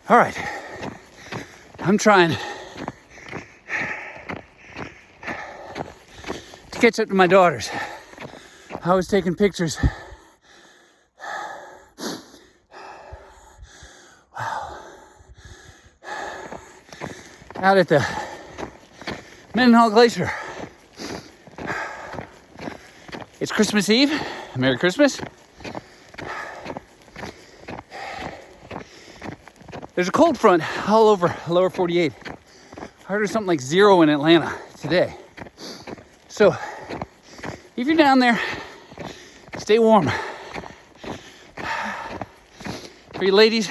All right, I'm trying to catch up to my daughters. I was taking pictures. Wow. Out at the Mendenhall Glacier. It's Christmas Eve. Merry Christmas. There's a cold front all over lower 48. I heard there's something like 0 in Atlanta today. So if you're down there, stay warm. For you ladies,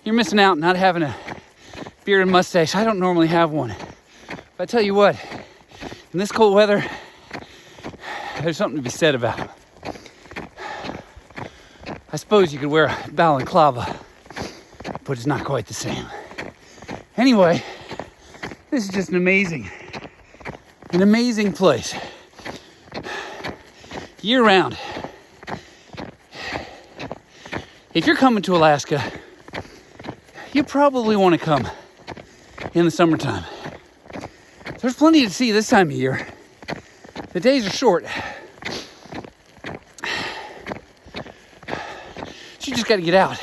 you're missing out not having a beard and mustache. I don't normally have one. But I tell you what, in this cold weather, there's something to be said about it. I suppose you could wear a balaclava, but it's not quite the same. Anyway, this is just an amazing place. Year round. If you're coming to Alaska, you probably want to come in the summertime. There's plenty to see this time of year. The days are short. So you just got to get out.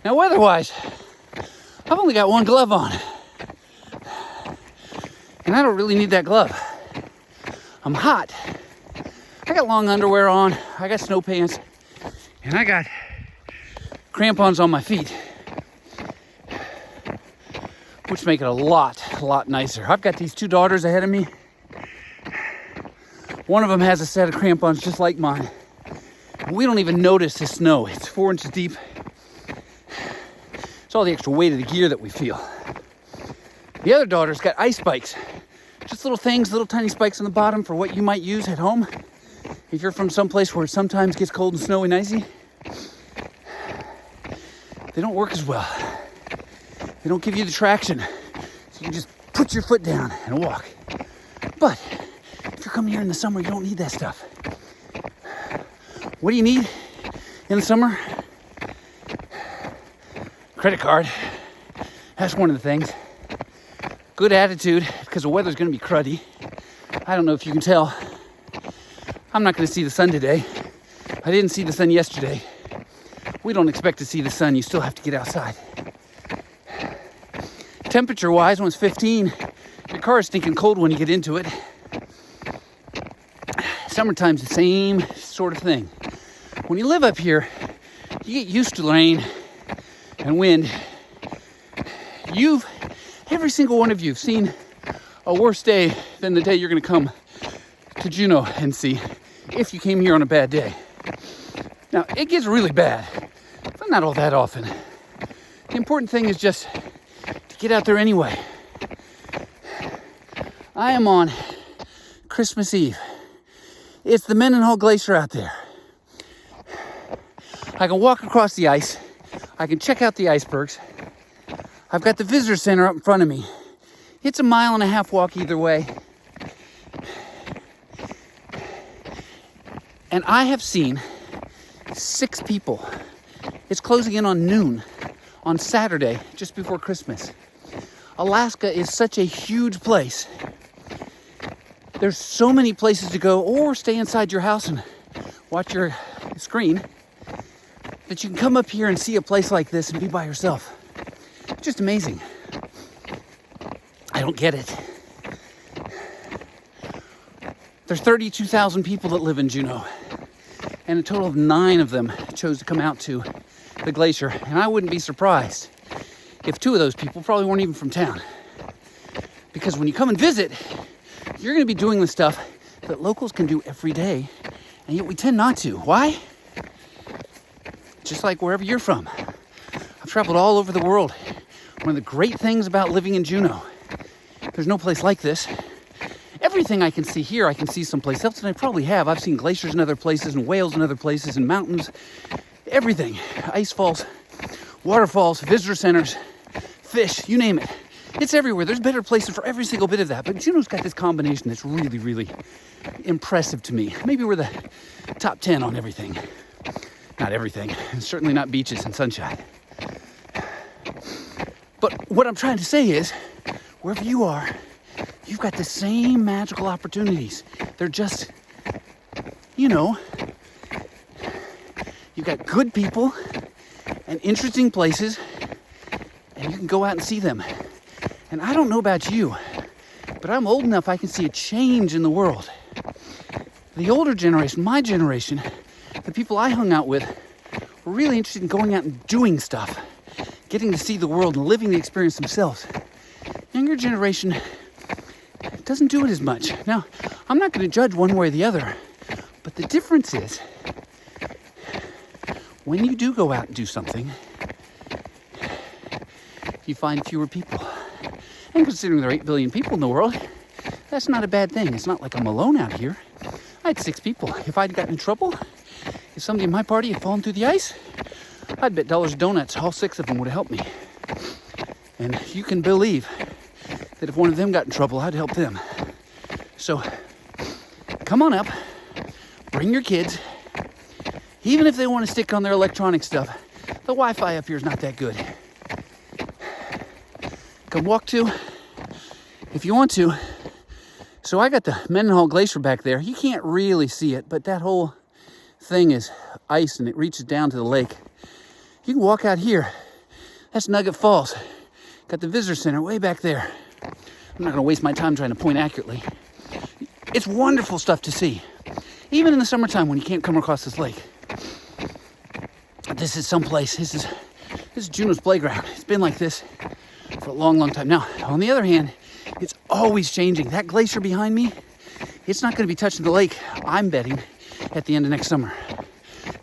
Now, weather-wise, I've only got one glove on. And I don't really need that glove. I'm hot. I got long underwear on. I got snow pants. And I got crampons on my feet, which make it a lot nicer. I've got these two daughters ahead of me. One of them has a set of crampons just like mine. We don't even notice the snow. It's 4 inches deep. It's all the extra weight of the gear that we feel. The other daughter's got ice spikes. Just little things, little tiny spikes on the bottom for what you might use at home. If you're from someplace where it sometimes gets cold and snowy and icy, they don't work as well. They don't give you the traction. So you can just put your foot down and walk. But if you're coming here in the summer, you don't need that stuff. What do you need in the summer? Credit card. That's one of the things. Good attitude, because the weather's going to be cruddy. I don't know if you can tell. I'm not going to see the sun today. I didn't see the sun yesterday. We don't expect to see the sun. You still have to get outside. Temperature-wise, when it's 15, your car is stinking cold when you get into it. Summertime's the same sort of thing. When you live up here, you get used to rain and wind. Every single one of you have seen a worse day than the day you're going to come to Juneau and see if you came here on a bad day. Now, it gets really bad, but not all that often. The important thing is just to get out there anyway. I am on Christmas Eve. It's the Mendenhall Glacier out there. I can walk across the ice. I can check out the icebergs. I've got the visitor center up in front of me. It's a 1.5 mile walk either way. And I have seen 6 people. It's closing in on noon on Saturday, just before Christmas. Alaska is such a huge place. There's so many places to go, or stay inside your house and watch your screen, that you can come up here and see a place like this and be by yourself. It's just amazing. I don't get it. There's 32,000 people that live in Juneau, and a total of 9 of them chose to come out to the glacier. And I wouldn't be surprised if 2 of those people probably weren't even from town. Because when you come and visit, you're going to be doing the stuff that locals can do every day, and yet we tend not to. Why? Just like wherever you're from. I've traveled all over the world. One of the great things about living in Juneau, there's no place like this. Everything I can see here, I can see someplace else, and I probably have. I've seen glaciers in other places, and whales in other places, and mountains. Everything. Ice falls, waterfalls, visitor centers, fish, you name it. It's everywhere. There's better places for every single bit of that. But Juneau's got this combination that's really, really impressive to me. Maybe we're the top 10 on everything. Not everything. And certainly not beaches and sunshine. But what I'm trying to say is, wherever you are, you've got the same magical opportunities. They're just, you know, you've got good people and interesting places, and you can go out and see them. And I don't know about you, but I'm old enough I can see a change in the world. The older generation, my generation, the people I hung out with, were really interested in going out and doing stuff, getting to see the world and living the experience themselves. Younger generation doesn't do it as much. Now, I'm not going to judge one way or the other, but the difference is, when you do go out and do something, you find fewer people. And considering there are 8 billion people in the world, that's not a bad thing. It's not like I'm alone out here. I had 6 people. If I'd gotten in trouble, if somebody in my party had fallen through the ice, I'd bet dollars of donuts all 6 of them would have helped me. And you can believe that if one of them got in trouble, I'd help them. So come on up, bring your kids. Even if they want to stick on their electronic stuff, the Wi-Fi up here is not that good. Come walk to, if you want to. So I got the Mendenhall Glacier back there. You can't really see it, but that whole thing is ice and it reaches down to the lake. You can walk out here. That's Nugget Falls. Got the visitor center way back there. I'm not gonna waste my time trying to point accurately. It's wonderful stuff to see. Even in the summertime when you can't come across this lake. This is someplace, this is Juneau's playground. It's been like this for a long, long time. Now, on the other hand, it's always changing. That glacier behind me, it's not going to be touching the lake, I'm betting, at the end of next summer.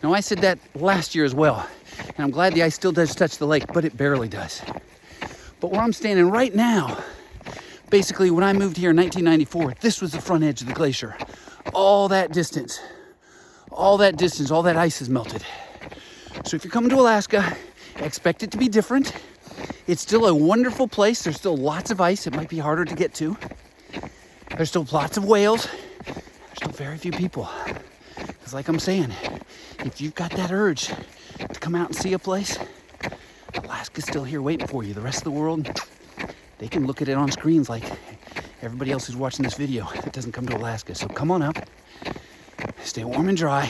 Now, I said that last year as well, and I'm glad the ice still does touch the lake, but it barely does. But where I'm standing right now, basically when I moved here in 1994, this was the front edge of the glacier. All that distance, all that ice is melted. So if you're coming to Alaska, expect it to be different. It's still a wonderful place. There's still lots of ice. It might be harder to get to. There's still lots of whales. There's still very few people. Because like I'm saying, if you've got that urge to come out and see a place, Alaska's still here waiting for you. The rest of the world, they can look at it on screens like everybody else who's watching this video that doesn't come to Alaska. So come on up. Stay warm and dry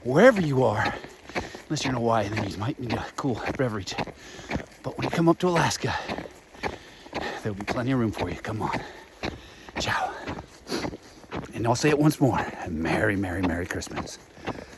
wherever you are. Unless you're in Hawaii, then you might need a cool beverage. But when you come up to Alaska, there'll be plenty of room for you. Come on. Ciao. And I'll say it once more. Merry, Merry, Merry Christmas.